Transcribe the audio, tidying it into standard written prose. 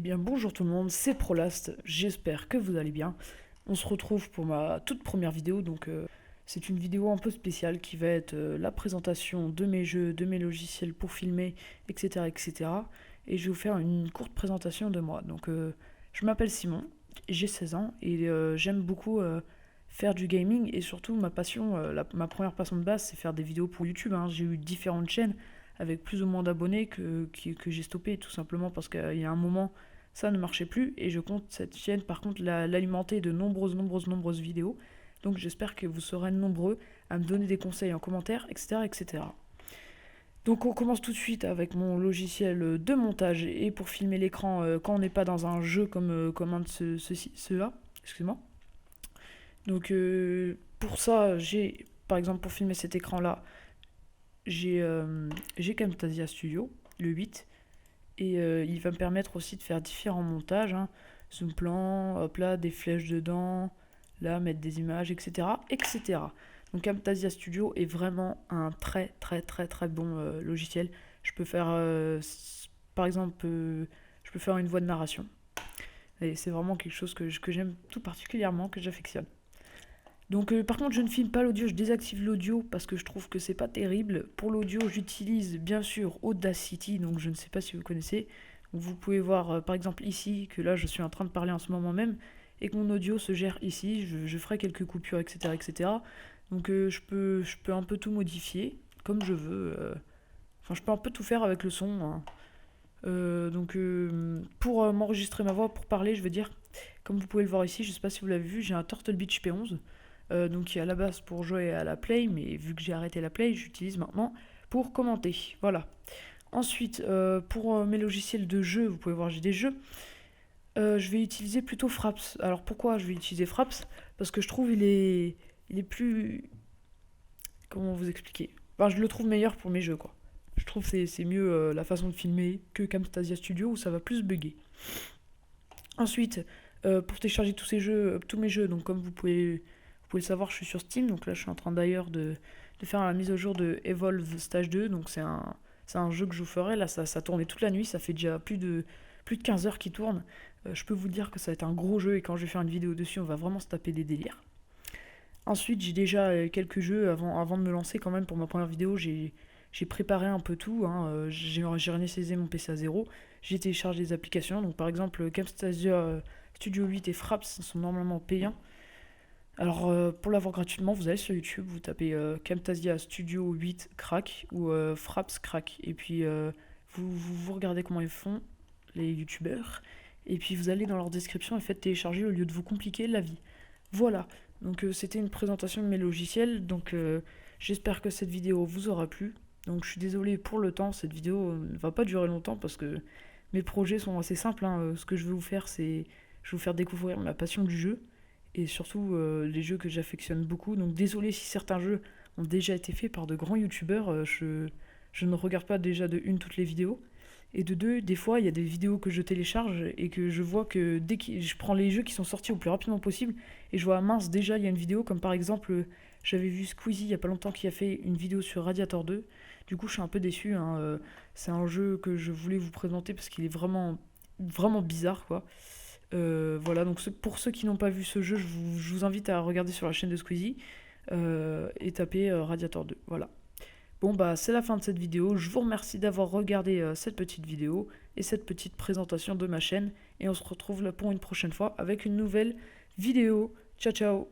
bien bonjour tout le monde, c'est Prolast, j'espère que vous allez bien. On se retrouve pour ma toute première vidéo, c'est une vidéo un peu spéciale qui va être la présentation de mes jeux, de mes logiciels pour filmer, etc. etc. Et je vais vous faire une courte présentation de moi. Je m'appelle Simon, j'ai 16 ans et j'aime beaucoup faire du gaming et surtout ma passion, ma première passion de base c'est faire des vidéos pour YouTube. J'ai eu différentes chaînes avec plus ou moins d'abonnés que j'ai stoppé tout simplement parce qu'il y a un moment ça ne marchait plus et je compte cette chaîne par contre l'alimenter de nombreuses vidéos. Donc j'espère que vous serez nombreux à me donner des conseils en commentaire, etc. etc. Donc on commence tout de suite avec mon logiciel de montage et pour filmer l'écran quand on n'est pas dans un jeu comme un de ceux-là. Excusez-moi. Pour ça, j'ai par exemple pour filmer cet écran-là, j'ai Camtasia Studio, le 8, et il va me permettre aussi de faire différents montages, zoom plan, hop là, des flèches dedans, là, mettre des images, etc. etc. Donc Camtasia Studio est vraiment un très bon logiciel. Je peux faire, par exemple, je peux faire une voix de narration. Et c'est vraiment quelque chose que j'aime tout particulièrement, que j'affectionne. Par contre, je ne filme pas l'audio, je désactive l'audio parce que je trouve que c'est pas terrible. Pour l'audio, j'utilise bien sûr Audacity, donc je ne sais pas si vous connaissez. Donc, vous pouvez voir par exemple ici que là je suis en train de parler en ce moment même et que mon audio se gère ici. Je ferai quelques coupures, etc. etc. Je peux un peu tout modifier comme je veux. Enfin, je peux un peu tout faire avec le son. Pour m'enregistrer ma voix, pour parler, je veux dire, comme vous pouvez le voir ici, je ne sais pas si vous l'avez vu, j'ai un Turtle Beach P11. Qui est à la base pour jouer à la Play, mais vu que j'ai arrêté la Play, j'utilise maintenant pour commenter. Voilà. Ensuite, pour mes logiciels de jeu, vous pouvez voir, j'ai des jeux. Je vais utiliser plutôt Fraps. Alors pourquoi je vais utiliser Fraps? Parce que je trouve il est plus... Comment vous expliquer? Enfin, je le trouve meilleur pour mes jeux, quoi. Je trouve que c'est mieux la façon de filmer que Camtasia Studio où ça va plus bugger. Ensuite, pour télécharger tous mes jeux, donc comme vous pouvez le savoir, je suis sur Steam, donc là je suis en train d'ailleurs de faire la mise au jour de Evolve Stage 2, donc c'est un jeu que je vous ferai, là ça tournait toute la nuit, ça fait déjà plus de 15 heures qu'il tourne. Je peux vous dire que ça va être un gros jeu et quand je vais faire une vidéo dessus, on va vraiment se taper des délires. Ensuite, j'ai déjà quelques jeux avant de me lancer quand même pour ma première vidéo, j'ai préparé un peu tout, j'ai réinitialisé mon PC à zéro, j'ai téléchargé des applications, donc par exemple Camtasia Studio 8 et Fraps sont normalement payants. Alors pour l'avoir gratuitement, vous allez sur YouTube, vous tapez Camtasia Studio 8 crack ou Fraps crack et puis vous regardez comment ils font les youtubeurs et puis vous allez dans leur description et faites télécharger au lieu de vous compliquer la vie. Voilà, c'était une présentation de mes logiciels, j'espère que cette vidéo vous aura plu. Donc je suis désolé pour le temps, cette vidéo ne va pas durer longtemps parce que mes projets sont assez simples. Ce que je veux vous faire, c'est je vais vous faire découvrir ma passion du jeu et surtout les jeux que j'affectionne beaucoup. Donc désolé si certains jeux ont déjà été faits par de grands youtubeurs, je ne regarde pas déjà de une toutes les vidéos. Et de deux, des fois, il y a des vidéos que je télécharge et que je vois que dès que je prends les jeux qui sont sortis au plus rapidement possible et je vois, mince, déjà il y a une vidéo, comme par exemple, j'avais vu Squeezie il y a pas longtemps qui a fait une vidéo sur Radiator 2. Du coup, je suis un peu déçu. C'est un jeu que je voulais vous présenter parce qu'il est vraiment bizarre, quoi. Voilà, donc pour ceux qui n'ont pas vu ce jeu, je vous invite à regarder sur la chaîne de Squeezie et taper Radiator 2. Voilà. Bon bah c'est la fin de cette vidéo, je vous remercie d'avoir regardé cette petite vidéo et cette petite présentation de ma chaîne et on se retrouve là pour une prochaine fois avec une nouvelle vidéo. Ciao ciao.